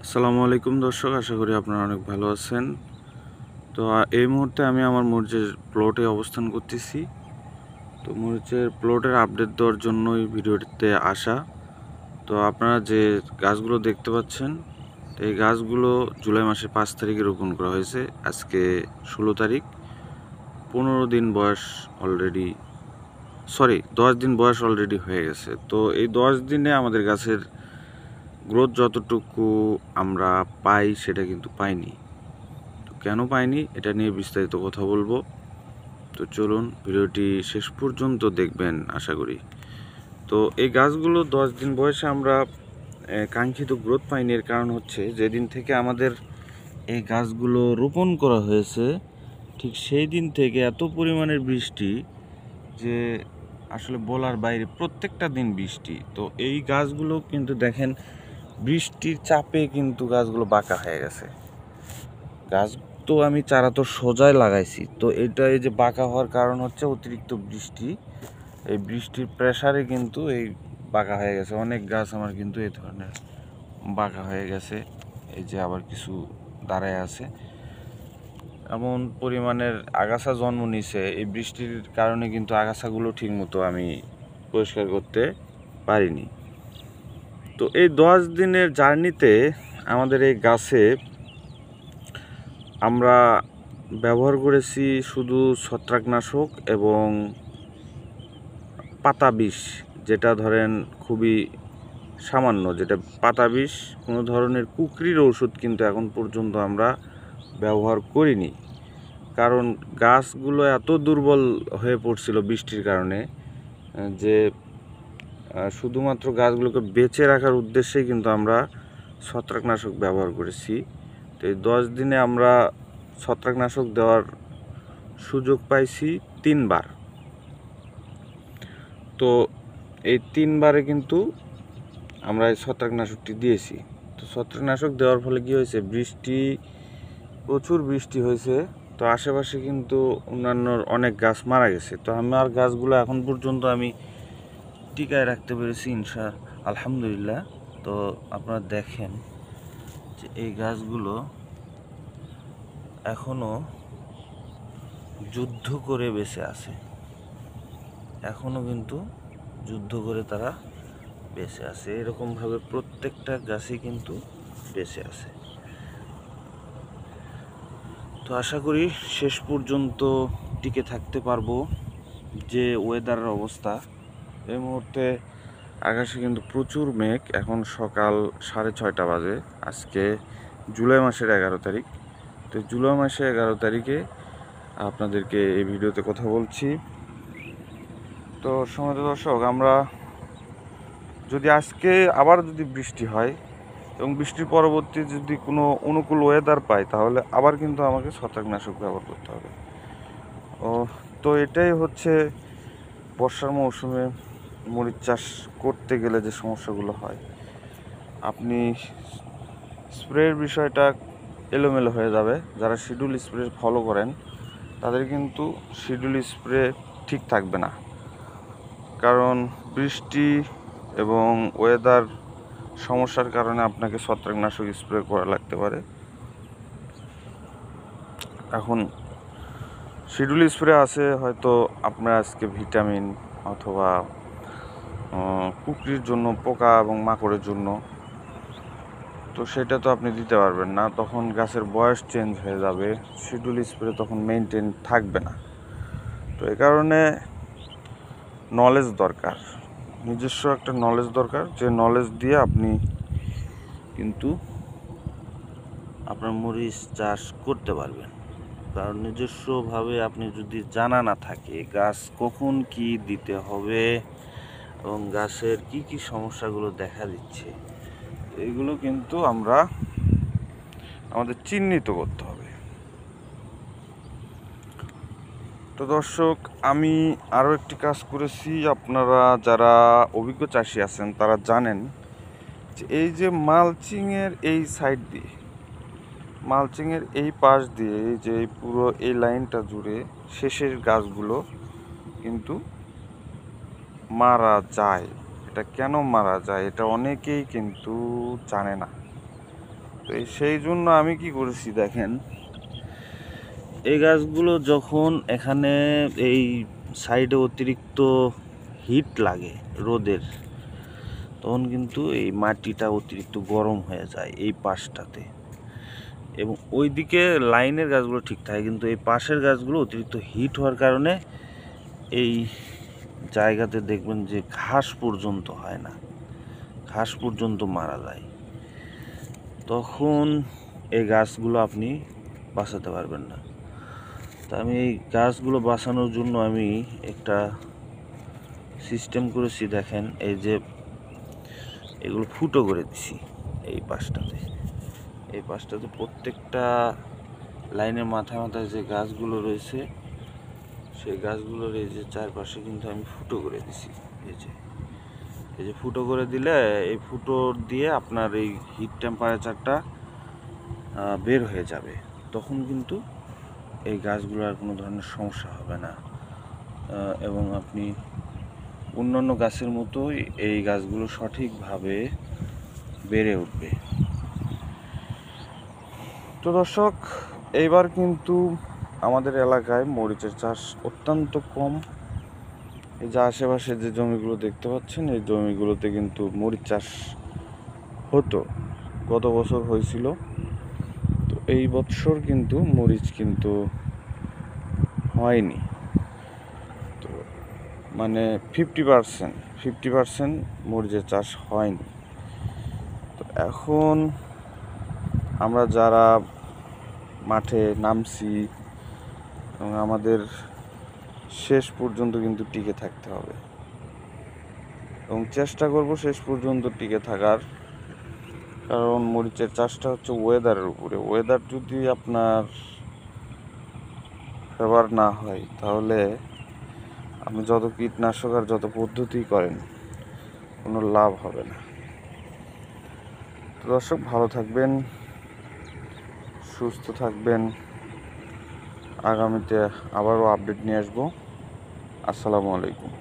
আসসালামু আলাইকুম দর্শক, আশা করি আপনারা অনেক ভালো আছেন। তো এই মুহূর্তে আমি আমার মরিচের প্লটে অবস্থান করতেছি। তো মরিচের প্লটের আপডেট দেওয়ার জন্যই ভিডিওটিতে আসা। তো আপনারা যে গাছগুলো দেখতে পাচ্ছেন, তো এই গাছগুলো জুলাই মাসের 5 তারিখে রোপণ করা হয়েছে। আজকে 16 তারিখ, 15 দিন বয়স অলরেডি, 10 দিন বয়স অলরেডি হয়ে গেছে। তো এই 10 দিনে আমাদের গাছের গ্রোথ যতটুকু আমরা পাই সেটা কিন্তু পাইনি। তো কেন পাইনি এটা নিয়ে বিস্তারিত কথা বলবো। তো চলুন ভিডিওটি শেষ পর্যন্ত দেখবেন আশা করি। তো এই গাছগুলো 10 দিন বয়সে আমরা কাঙ্ক্ষিত গ্রোথ পাইনি। এর কারণ হচ্ছে যেদিন থেকে আমাদের এই গাছগুলো রোপণ করা হয়েছে ঠিক সেই দিন থেকে এত পরিমাণের বৃষ্টি যে আসলে বলার বাইরে, প্রত্যেকটা দিন বৃষ্টি। তো এই গাছগুলো কিন্তু দেখেন বৃষ্টির চাপে কিন্তু গাছগুলো বাঁকা হয়ে গেছে। গাছ তো আমি চারা তো সোজাই লাগাইছি, তো এটা এই যে বাঁকা হওয়ার কারণ হচ্ছে অতিরিক্ত বৃষ্টি। এই বৃষ্টির প্রেসারে কিন্তু এই বাঁকা হয়ে গেছে। অনেক গাছ আমার কিন্তু এই ধরনের বাঁকা হয়ে গেছে। এই যে আবার কিছু দাঁড়ায় আছে। এমন পরিমাণের আগাছা জন্ম নিছে এই বৃষ্টির কারণে, কিন্তু আগাছাগুলো ঠিক মতো আমি পরিষ্কার করতে পারিনি। তো এই 10 দিনের জার্নিতে আমাদের এই গাছে আমরা ব্যবহার করেছি শুধু ছত্রাকনাশক এবং পাতা বিষ, যেটা ধরেন খুবই সামান্য, যেটা পাতা বিষ। কোনো ধরনের কুকরির ওষুধ কিন্তু এখন পর্যন্ত আমরা ব্যবহার করিনি, কারণ গাছগুলো এত দুর্বল হয়ে পড়ছিল বৃষ্টির কারণে যে শুধুমাত্র গাছগুলোকে বেঁচে রাখার উদ্দেশ্যেই কিন্তু আমরা ছত্রাকনাশক ব্যবহার করেছি। তো এই 10 দিনে আমরা ছত্রাকনাশক দেওয়ার সুযোগ পাইছি 3 বার। তো এই 3 বারে কিন্তু আমরা এই ছত্রাকনাশকটি দিয়েছি। তো ছত্রাকনাশক দেওয়ার ফলে কি হয়েছে, প্রচুর বৃষ্টি হয়েছে। তো আশেপাশে কিন্তু অন্যান্য অনেক গাছ মারা গেছে। তো আমার গাছগুলো এখন পর্যন্ত আমি টিকায় রাখতে পেরেছি আলহামদুলিল্লাহ। তো আপনারা দেখেন যে এই গাছগুলো এখনো যুদ্ধ করে বেঁচে আছে, এখনো কিন্তু যুদ্ধ করে তারা বেঁচে আছে। এরকমভাবে প্রত্যেকটা গাছই কিন্তু বেঁচে আছে। তো আশা করি শেষ পর্যন্ত টিকে থাকতে পারবো। যে ওয়েদারের অবস্থা এই মুহূর্তে, আকাশে কিন্তু প্রচুর মেঘ। এখন সকাল 6:30 বাজে। আজকে জুলাই মাসের 11 তারিখ। তো জুলাই মাসের 11 তারিখে আপনাদেরকে এই ভিডিওতে কথা বলছি। তো সম্মানিত দর্শক, আমরা যদি আজকে আবার যদি বৃষ্টি হয় এবং বৃষ্টির পরবর্তী যদি কোনো অনুকূল ওয়েদার পাই, তাহলে আবার কিন্তু আমাকে ছত্রাকনাশক ব্যবহার করতে হবে। তো এটাই হচ্ছে বর্ষার মৌসুমে মরিচ চাষ করতে গেলে যে সমস্যাগুলো হয়। আপনি স্প্রের বিষয়টা এলোমেলো হয়ে যাবে। যারা শিডিউল স্প্রে ফলো করেন তাদের কিন্তু শিডিউল স্প্রে ঠিক থাকবে না, কারণ বৃষ্টি এবং ওয়েদার সমস্যার কারণে আপনাকে ছত্রাকনাশক স্প্রে করা লাগতে পারে। এখন শিডিউল স্প্রে আছে হয়তো আপনার আজকে ভিটামিন অথবা কুকরির জন্য, পোকা এবং মাকড়ের জন্য, তো সেটা তো আপনি দিতে পারবেন না। তখন গাছের বয়স চেঞ্জ হয়ে যাবে, শিডিউল স্প্রে তখন মেনটেন থাকবে না। তো এই কারণে নলেজ দরকার, নিজস্ব একটা নলেজ দরকার, যে নলেজ দিয়ে আপনি কিন্তু আপনার মরিচ চাষ করতে পারবেন। কারণ নিজস্বভাবে আপনি যদি জানা না থাকে গাছ কখন কি দিতে হবে এবং গাছের কি কি সমস্যাগুলো দেখা দিচ্ছে, এগুলো কিন্তু আমাদের চিহ্নিত করতে হবে। তো দর্শক, আমি আরও একটি কাজ করেছি। আপনারা যারা অভিজ্ঞ চাষি আছেন তারা জানেন যে এই যে মালচিংয়ের এই সাইড দিয়ে, মালচিংয়ের এই পাশ দিয়ে, যে পুরো এই লাইনটা জুড়ে শেষের গাছগুলো কিন্তু মারা যায়। এটা কেন মারা যায় এটা অনেকেই কিন্তু জানে না। তো সেই জন্য আমি কি করেছি দেখেন, এই গাছগুলো যখন এখানে এই সাইডে অতিরিক্ত হিট লাগে রোদের, তখন কিন্তু এই মাটিটা অতিরিক্ত গরম হয়ে যায় এই পাশটাতে, এবং ওইদিকে লাইনের গাছগুলো ঠিক থাকে, কিন্তু এই পাশের গাছগুলো অতিরিক্ত হিট হওয়ার কারণে এই জায়গাতে দেখবেন যে ঘাস পর্যন্ত হয় না, ঘাস পর্যন্ত মারা যায়। তখন এই গাছগুলো আপনি বাঁচাতে পারবেন না। তা আমি এই গাছগুলো বাঁচানোর জন্য আমি একটা সিস্টেম করেছি। দেখেন, এই যে এগুলো ফুটো করে দিছি এই পাশটাতে প্রত্যেকটা লাইনের মাথায় মাথায় যে গাছগুলো রয়েছে, সেই গাছগুলোর এই যে চারপাশে কিন্তু আমি ফুটো করে দিছি। এই যে ফুটো করে দিলে এই ফুটো দিয়ে আপনার এই হিট টেম্পারেচারটা বের হয়ে যাবে, তখন কিন্তু এই গাছগুলো আর কোনো ধরনের সমস্যা হবে না, এবং আপনি অন্যান্য গাছের মতোই এই গাছগুলো সঠিকভাবে বেড়ে উঠবে। তো দর্শক, এইবার কিন্তু আমাদের এলাকায় মরিচের চাষ অত্যন্ত কম। এই যে আশেপাশে যে জমিগুলো দেখতে পাচ্ছেন, এই জমিগুলোতে কিন্তু মরিচ চাষ হতো, গত বছর হয়েছিল। তো এই বছর কিন্তু মরিচ কিন্তু হয়নি, তো মানে 50% মরিচের চাষ হয়নি। তো এখন আমরা যারা মাঠে নামছি, এবং আমাদের শেষ পর্যন্ত কিন্তু টিকে থাকতে হবে, এবং চেষ্টা করব শেষ পর্যন্ত টিকে থাকার। কারণ মরিচের চাষটা হচ্ছে ওয়েদারের উপরে। ওয়েদার যদি আপনার ফেভার না হয়, তাহলে আপনি যত কীটনাশক আর যত পদ্ধতি করেন, কোনো লাভ হবে না। তো দর্শক, ভালো থাকবেন, সুস্থ থাকবেন। আগামীতে আবারও আপডেট নিয়ে আসবো। আসসালামু আলাইকুম।